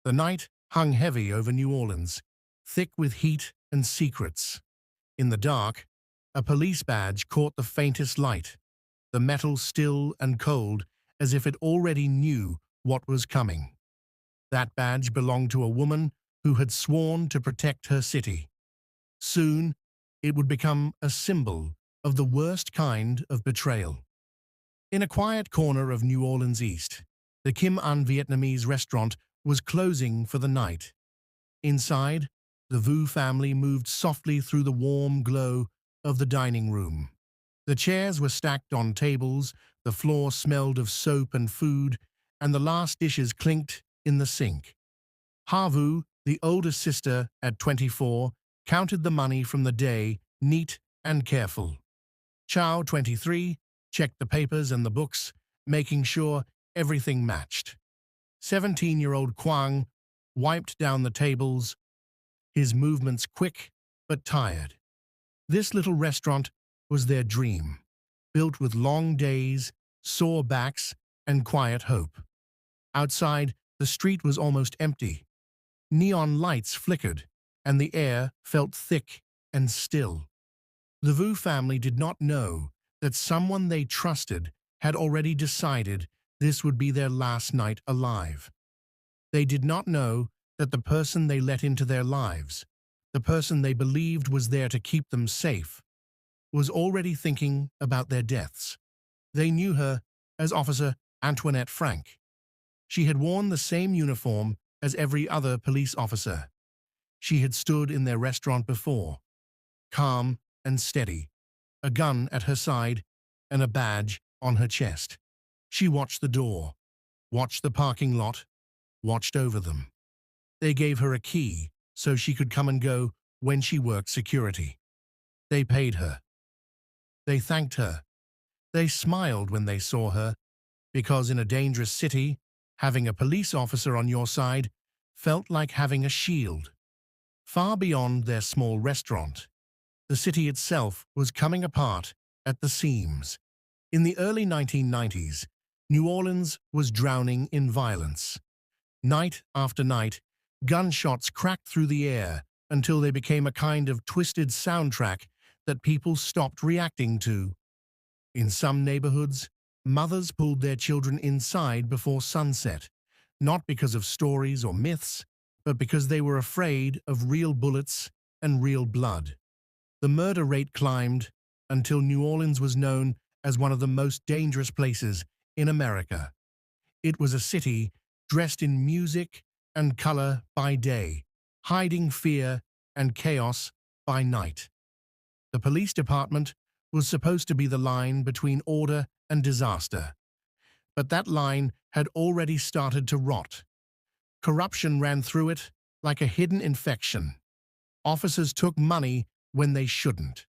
The night hung heavy over New Orleans, thick with heat and secrets. In the dark, a police badge caught the faintest light, the metal still and cold as if it already knew what was coming. That badge belonged to a woman who had sworn to protect her city. Soon, it would become a symbol of the worst kind of betrayal. In a quiet corner of New Orleans East, the Kim An Vietnamese restaurant was closing for the night. Inside, the Vu family moved softly through the warm glow of the dining room. The chairs were stacked on tables, the floor smelled of soap and food, and the last dishes clinked in the sink. Ha Vu, the oldest sister at 24, counted the money from the day, neat and careful. Chow, 23, checked the papers and the books, making sure everything matched. 17-year-old Quang wiped down the tables, his movements quick but tired. This little restaurant was their dream, built with long days, sore backs, and quiet hope. Outside, the street was almost empty. Neon lights flickered, and the air felt thick and still. The Vu family did not know that someone they trusted had already decided this would be their last night alive. They did not know that the person they let into their lives, the person they believed was there to keep them safe, was already thinking about their deaths. They knew her as Officer Antoinette Frank. She had worn the same uniform as every other police officer. She had stood in their restaurant before, calm and steady, a gun at her side and a badge on her chest. She watched the door, watched the parking lot, watched over them. They gave her a key so she could come and go when she worked security. They paid her. They thanked her. They smiled when they saw her, because in a dangerous city, having a police officer on your side felt like having a shield. Far beyond their small restaurant, the city itself was coming apart at the seams. In the early 1990s, New Orleans was drowning in violence. Night after night, gunshots cracked through the air until they became a kind of twisted soundtrack that people stopped reacting to. In some neighborhoods, mothers pulled their children inside before sunset, not because of stories or myths, but because they were afraid of real bullets and real blood. The murder rate climbed until New Orleans was known as one of the most dangerous places in America. It was a city dressed in music and color by day, hiding fear and chaos by night. The police department was supposed to be the line between order and disaster, but that line had already started to rot. Corruption ran through it like a hidden infection. Officers took money when they shouldn't.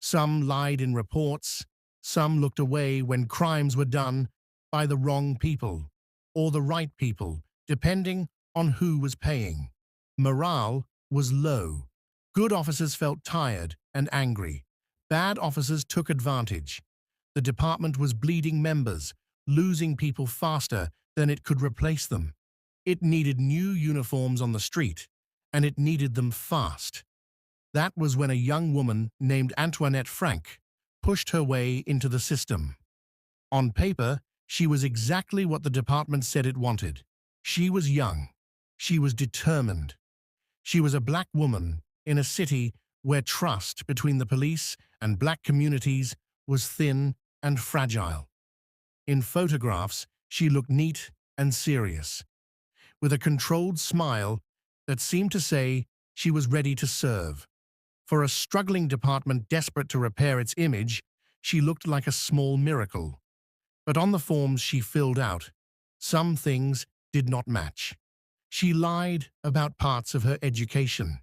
Some lied in reports, some looked away when crimes were done by the wrong people or the right people, depending on who was paying. Morale was low. Good officers felt tired and angry. Bad officers took advantage. The department was bleeding members, losing people faster than it could replace them. It needed new uniforms on the street, and it needed them fast. That was when a young woman named Antoinette Frank pushed her way into the system. On paper, she was exactly what the department said it wanted. She was young. She was determined. She was a black woman in a city where trust between the police and black communities was thin and fragile. In photographs, she looked neat and serious, with a controlled smile that seemed to say she was ready to serve. For a struggling department desperate to repair its image, she looked like a small miracle. But on the forms she filled out, some things did not match. She lied about parts of her education.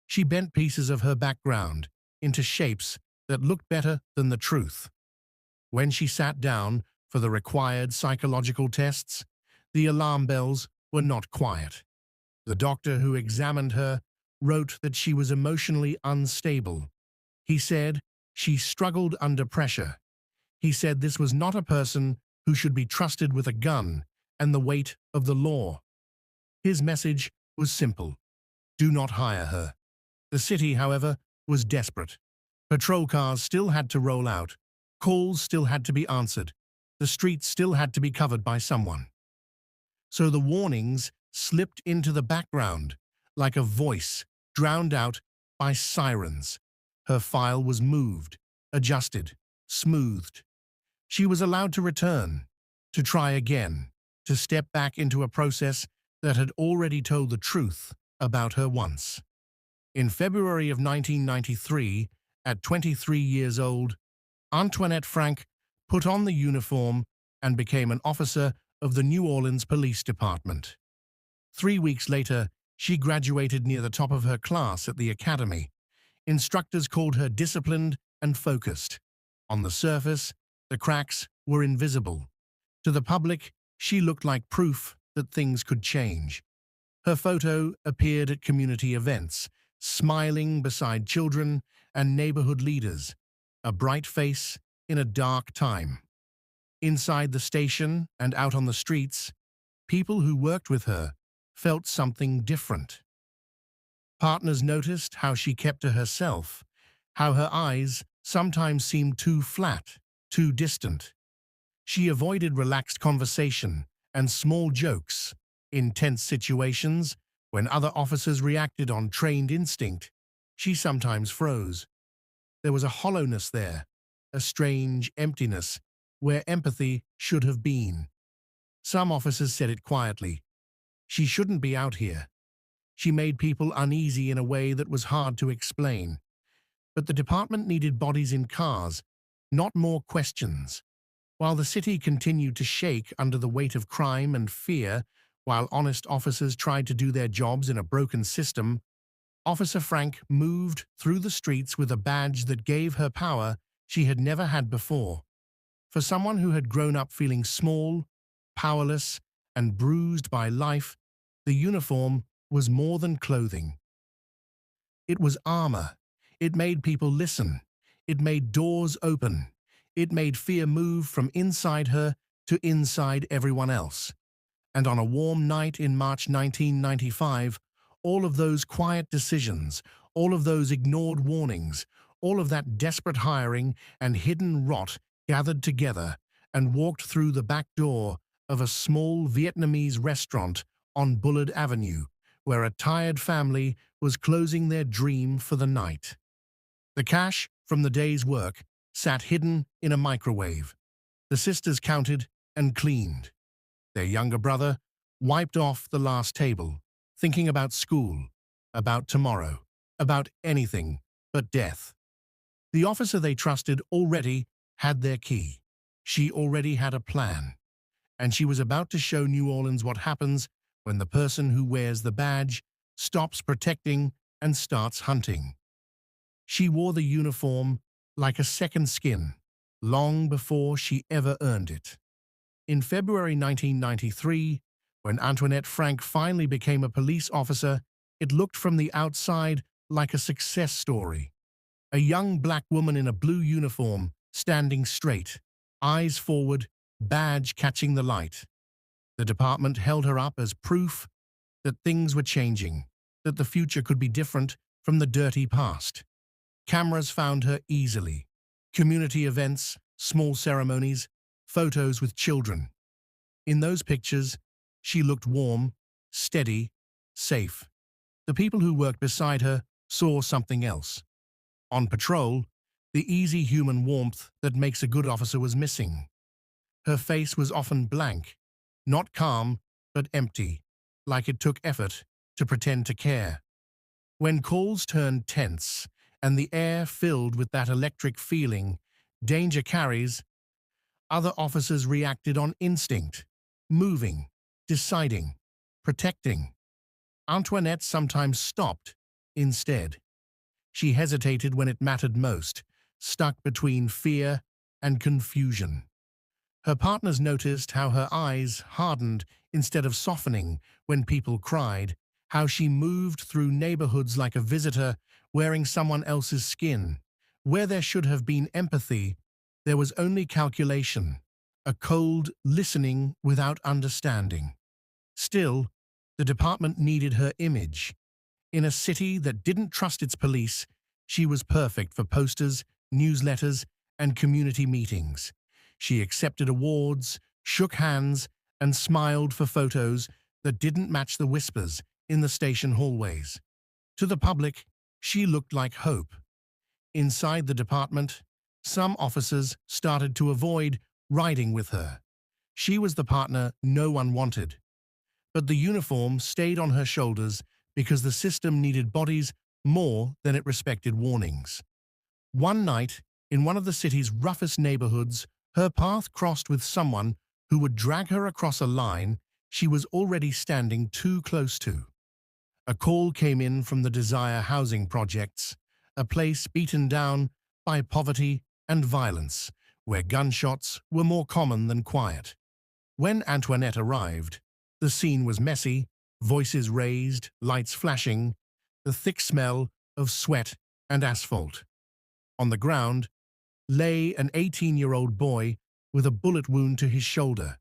She bent pieces of her background into shapes that looked better than the truth. When she sat down for the required psychological tests, the alarm bells were not quiet. The doctor who examined her wrote that she was emotionally unstable. He said she struggled under pressure. He said this was not a person who should be trusted with a gun and the weight of the law. His message was simple: do not hire her. The city, however, was desperate. Patrol cars still had to roll out, calls still had to be answered, the streets still had to be covered by someone. So the warnings slipped into the background, like a voice drowned out by sirens. Her file was moved, adjusted, smoothed. She was allowed to return, to try again, to step back into a process that had already told the truth about her once. In February of 1993, at 23 years old, Antoinette Frank put on the uniform and became an officer of the New Orleans Police Department. 3 weeks later, she graduated near the top of her class at the academy. Instructors called her disciplined and focused. On the surface, the cracks were invisible. To the public, she looked like proof that things could change. Her photo appeared at community events, smiling beside children and neighborhood leaders, a bright face in a dark time. Inside the station and out on the streets, people who worked with her felt something different. Partners noticed how she kept to herself, how her eyes sometimes seemed too flat, too distant. She avoided relaxed conversation and small jokes. In tense situations, when other officers reacted on trained instinct, she sometimes froze. There was a hollowness there, a strange emptiness, where empathy should have been. Some officers said it quietly: she shouldn't be out here. She made people uneasy in a way that was hard to explain. But the department needed bodies in cars, not more questions. While the city continued to shake under the weight of crime and fear, while honest officers tried to do their jobs in a broken system, Officer Frank moved through the streets with a badge that gave her power she had never had before. For someone who had grown up feeling small, powerless, and bruised by life, the uniform was more than clothing. It was armor. It made people listen. It made doors open. It made fear move from inside her to inside everyone else. And on a warm night in March 1995, all of those quiet decisions, all of those ignored warnings, all of that desperate hiring and hidden rot gathered together and walked through the back door of a small Vietnamese restaurant on Bullard Avenue, where a tired family was closing their dream for the night. The cash from the day's work sat hidden in a microwave. The sisters counted and cleaned. Their younger brother wiped off the last table, thinking about school, about tomorrow, about anything but death. The officer they trusted already had their key. She already had a plan. And she was about to show New Orleans what happens when the person who wears the badge stops protecting and starts hunting. She wore the uniform like a second skin, long before she ever earned it. In February 1993, when Antoinette Frank finally became a police officer, it looked from the outside like a success story. A young black woman in a blue uniform, standing straight, eyes forward, badge catching the light. The department held her up as proof that things were changing, that the future could be different from the dirty past. Cameras found her easily. Community events, small ceremonies, photos with children. In those pictures, she looked warm, steady, safe. The people who worked beside her saw something else. On patrol, the easy human warmth that makes a good officer was missing. Her face was often blank, not calm, but empty, like it took effort to pretend to care. When calls turned tense and the air filled with that electric feeling danger carries, other officers reacted on instinct, moving, deciding, protecting. Antoinette sometimes stopped instead. She hesitated when it mattered most, stuck between fear and confusion. Her partners noticed how her eyes hardened instead of softening when people cried, how she moved through neighborhoods like a visitor wearing someone else's skin. Where there should have been empathy, there was only calculation, a cold listening without understanding. Still, The department needed her image. In a city that didn't trust its police, she was perfect for posters, newsletters, and community meetings. She accepted awards, shook hands, and smiled for photos that didn't match the whispers in the station hallways. To the public, she looked like hope. Inside the department, some officers started to avoid riding with her. She was the partner no one wanted. But the uniform stayed on her shoulders because the system needed bodies more than it respected warnings. One night, in one of the city's roughest neighborhoods, her path crossed with someone who would drag her across a line she was already standing too close to. A call came in from the Desire housing projects, a place beaten down by poverty and violence, where gunshots were more common than quiet. When Antoinette arrived, the scene was messy, voices raised, lights flashing, the thick smell of sweat and asphalt. On the ground lay an 18-year-old boy with a bullet wound to his shoulder.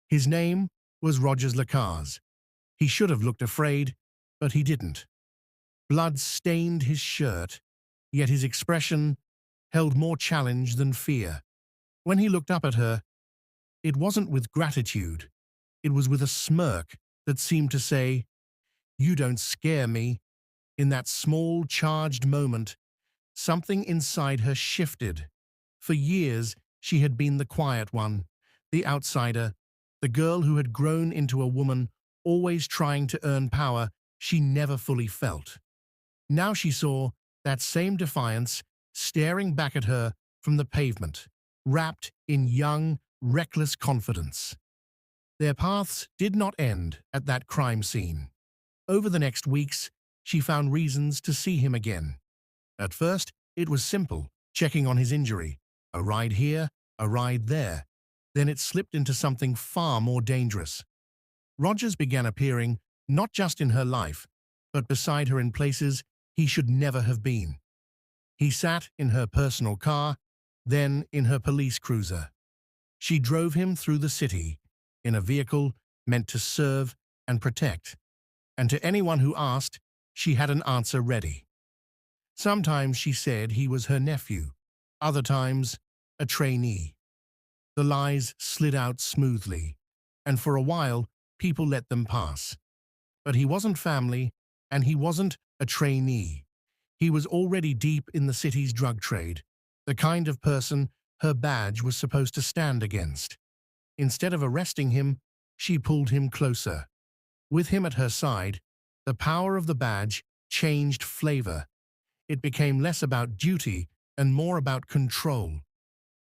His name was Rogers Lacaze. He should have looked afraid, but he didn't. Blood stained his shirt, yet his expression held more challenge than fear. When he looked up at her, it wasn't with gratitude. It was with a smirk that seemed to say, "You don't scare me." In that small, charged moment, something inside her shifted. For years, she had been the quiet one, the outsider, the girl who had grown into a woman, always trying to earn power she never fully felt. Now she saw that same defiance staring back at her from the pavement, wrapped in young, reckless confidence. Their paths did not end at that crime scene. Over the next weeks, she found reasons to see him again. At first, it was simple, checking on his injury. A ride here, a ride there. Then it slipped into something far more dangerous. Rogers began appearing not just in her life, but beside her in places he should never have been. He sat in her personal car, then in her police cruiser. She drove him through the city, in a vehicle meant to serve and protect. And to anyone who asked, she had an answer ready. Sometimes she said he was her nephew, other times, a trainee. The lies slid out smoothly, and for a while, people let them pass. But he wasn't family, and he wasn't a trainee. He was already deep in the city's drug trade, the kind of person her badge was supposed to stand against. Instead of arresting him, she pulled him closer. With him at her side, the power of the badge changed flavor. It became less about duty and more about control.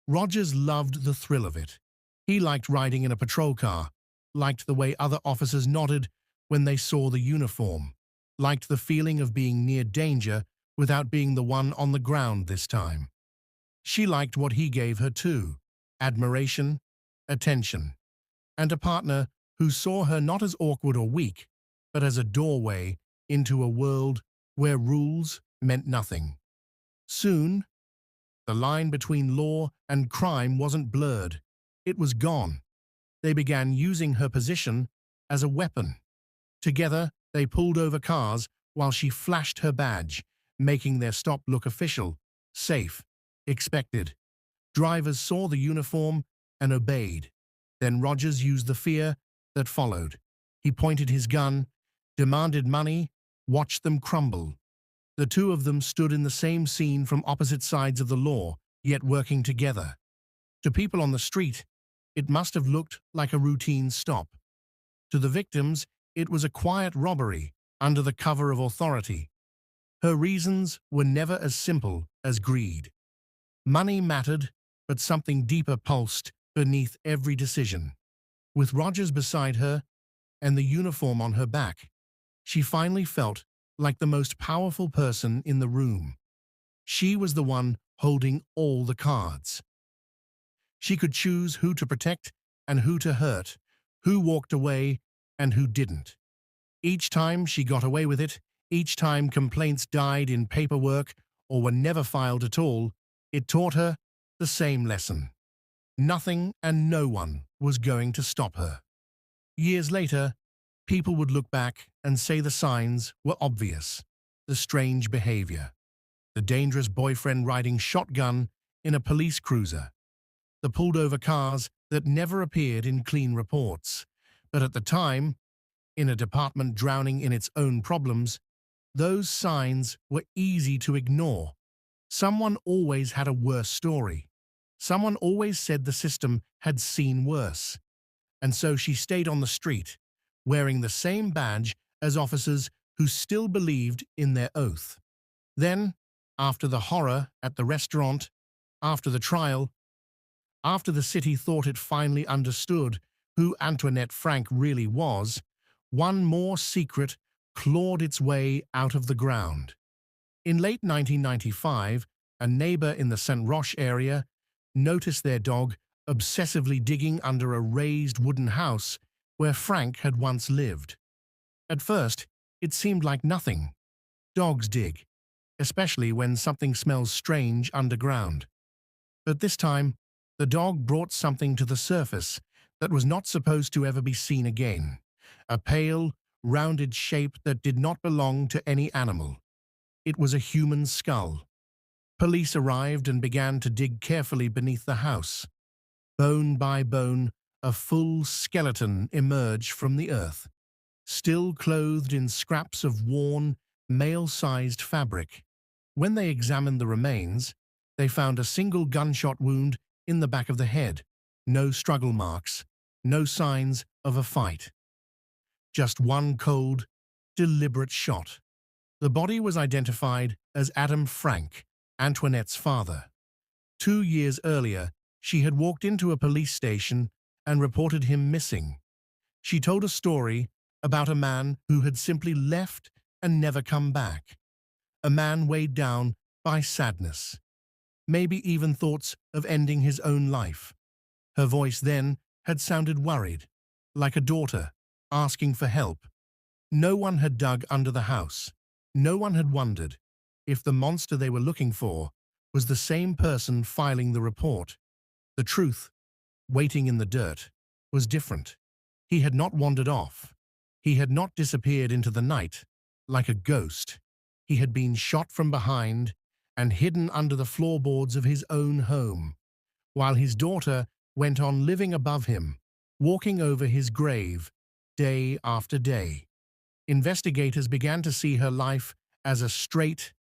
Rogers loved the thrill of it. He liked riding in a patrol car, liked the way other officers nodded when they saw the uniform, liked the feeling of being near danger without being the one on the ground this time. She liked what he gave her too: admiration, attention, and a partner who saw her not as awkward or weak, but as a doorway into a world where rules meant nothing. Soon, the line between law and crime wasn't blurred. It was gone. They began using her position as a weapon. Together, they pulled over cars while she flashed her badge, making their stop look official, safe, expected. Drivers saw the uniform and obeyed. Then Rogers used the fear that followed. He pointed his gun, demanded money, watched them crumble. The two of them stood in the same scene from opposite sides of the law, yet working together. To people on the street, it must have looked like a routine stop. To the victims, it was a quiet robbery under the cover of authority. Her reasons were never as simple as greed. Money mattered, but something deeper pulsed beneath every decision. With Rogers beside her and the uniform on her back, she finally felt like the most powerful person in the room. She was the one holding all the cards. She could choose who to protect and who to hurt, who walked away and who didn't. Each time she got away with it, each time complaints died in paperwork or were never filed at all, it taught her the same lesson. Nothing and no one was going to stop her. Years later, People would look back and say the signs were obvious. The strange behavior, the dangerous boyfriend riding shotgun in a police cruiser, the pulled-over cars that never appeared in clean reports. But at the time, in a department drowning in its own problems, those signs were easy to ignore. Someone always had a worse story. Someone always said the system had seen worse. And so she stayed on the street, wearing the same badge as officers who still believed in their oath. Then, after the horror at the restaurant, after the trial, after the city thought it finally understood who Antoinette Frank really was, one more secret clawed its way out of the ground. In late 1995, a neighbor in the St. Roch area noticed their dog obsessively digging under a raised wooden house where Frank had once lived. At first, it seemed like nothing. Dogs dig, especially when something smells strange underground. But this time, the dog brought something to the surface that was not supposed to ever be seen again. A pale, rounded shape that did not belong to any animal. It was a human skull. Police arrived and began to dig carefully beneath the house. Bone by bone, a full skeleton emerged from the earth, still clothed in scraps of worn, male-sized fabric. When they examined the remains, they found a single gunshot wound in the back of the head. No struggle marks, no signs of a fight. Just one cold, deliberate shot. The body was identified as Adam Frank, Antoinette's father. 2 years earlier, she had walked into a police station and reported him missing. She told a story about a man who had simply left and never come back. A man weighed down by sadness, maybe even thoughts of ending his own life. Her voice then had sounded worried, like a daughter asking for help. No one had dug under the house. No one had wondered if the monster they were looking for was the same person filing the report. The truth, waiting in the dirt, was different. He had not wandered off. He had not disappeared into the night like a ghost. He had been shot from behind and hidden under the floorboards of his own home, while his daughter went on living above him, walking over his grave day after day. Investigators began to see her life as a straight,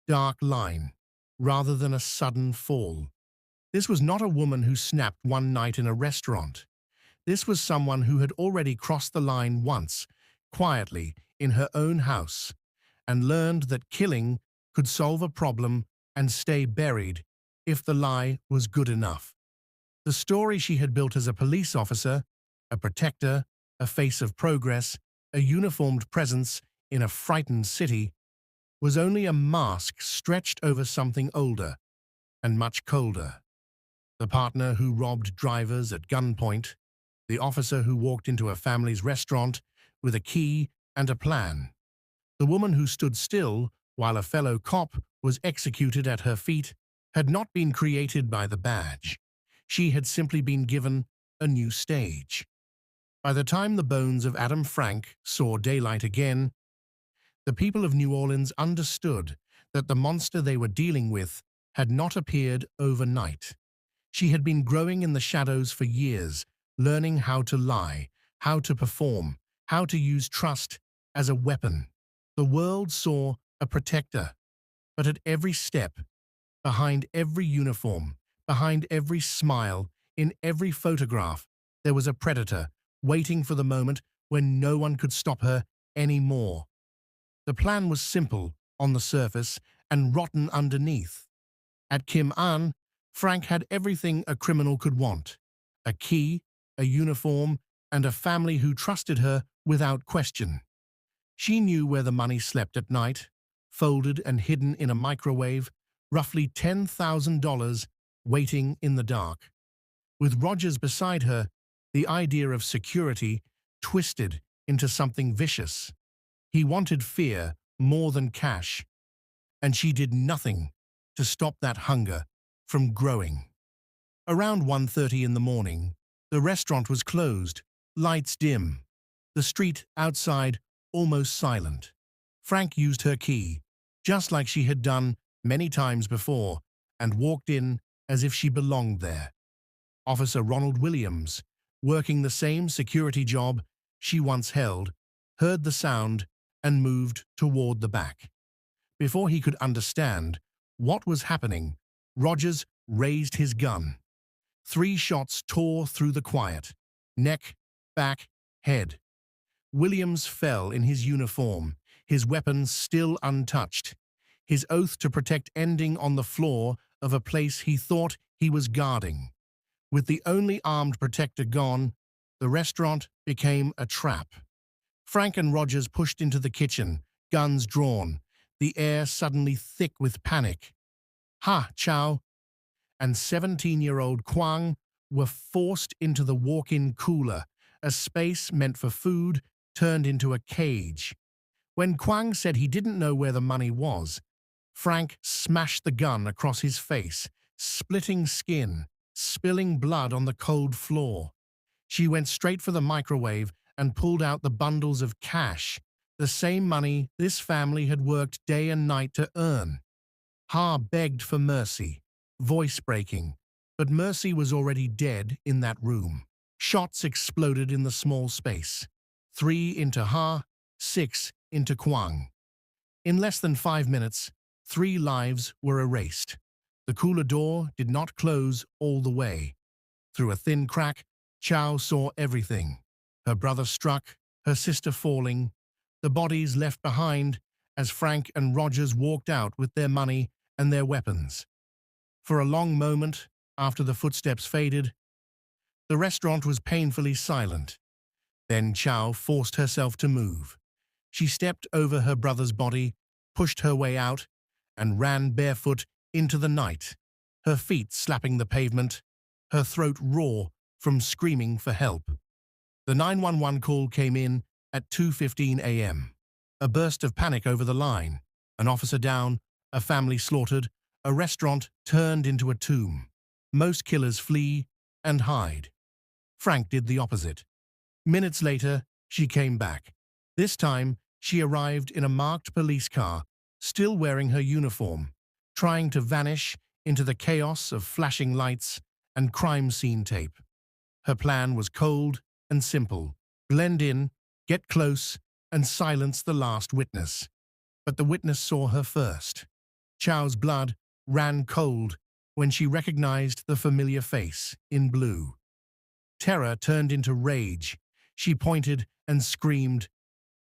dark line, rather than a sudden fall. This was not a woman who snapped one night in a restaurant. This was someone who had already crossed the line once, quietly, in her own house, and learned that killing could solve a problem and stay buried if the lie was good enough. The story she had built as a police officer, a protector, a face of progress, a uniformed presence in a frightened city, was only a mask stretched over something older and much colder. The partner who robbed drivers at gunpoint, the officer who walked into a family's restaurant with a key and a plan, the woman who stood still while a fellow cop was executed at her feet, had not been created by the badge. She had simply been given a new stage. By the time the bones of Adam Frank saw daylight again, the people of New Orleans understood that the monster they were dealing with had not appeared overnight. She had been growing in the shadows for years, learning how to lie, how to perform, how to use trust as a weapon. The world saw a protector, but at every step, behind every uniform, behind every smile, in every photograph, there was a predator waiting for the moment when no one could stop her anymore. The plan was simple on the surface and rotten underneath. At Kim An, Frank had everything a criminal could want: a key, a uniform, and a family who trusted her without question. She knew where the money slept at night, folded and hidden in a microwave, roughly $10,000 waiting in the dark. With Rogers beside her, the idea of security twisted into something vicious. He wanted fear more than cash, and she did nothing to stop that hunger from growing. Around 1:30 in the morning, the restaurant was closed, lights dim. the street outside almost silent. Frank used her key, just like she had done many times before, and walked in as if she belonged there. Officer Ronald Williams, working the same security job she once held, heard the sound and moved toward the back. Before he could understand what was happening, Rogers raised his gun. 3 shots tore through the quiet: neck, back, head. Williams fell in his uniform, his weapons still untouched, his oath to protect ending on the floor of a place he thought he was guarding. With the only armed protector gone, the restaurant became a trap. Frank and Rogers pushed into the kitchen, guns drawn, the air suddenly thick with panic. Ha, Chow and 17-year-old Kwang were forced into the walk-in cooler, a space meant for food turned into a cage. When Kwang said he didn't know where the money was, Frank smashed the gun across his face, splitting skin, spilling blood on the cold floor. She went straight for the microwave and pulled out the bundles of cash, the same money this family had worked day and night to earn. Ha begged for mercy, voice breaking, but Mercy was already dead in that room. Shots exploded in the small space. 3 into Ha, 6 into Kwang. In less than 5 minutes, 3 lives were erased. The cooler door did not close all the way. Through a thin crack, Chow saw everything. Her brother struck, her sister falling, the bodies left behind as Frank and Rogers walked out with their money and their weapons. For a long moment, after the footsteps faded, the restaurant was painfully silent. Then Chow forced herself to move. She stepped over her brother's body, pushed her way out, and ran barefoot into the night, her feet slapping the pavement, her throat raw from screaming for help. The 911 call came in at 2:15 a.m. A burst of panic over the line. An officer down, a family slaughtered, a restaurant turned into a tomb. Most killers flee and hide. Frank did the opposite. Minutes later, she came back. This time, she arrived in a marked police car, still wearing her uniform, trying to vanish into the chaos of flashing lights and crime scene tape. Her plan was cold and simple: blend in, get close, and silence the last witness. But the witness saw her first. Chow's blood ran cold when she recognized the familiar face in blue. Terror turned into rage. She pointed and screamed,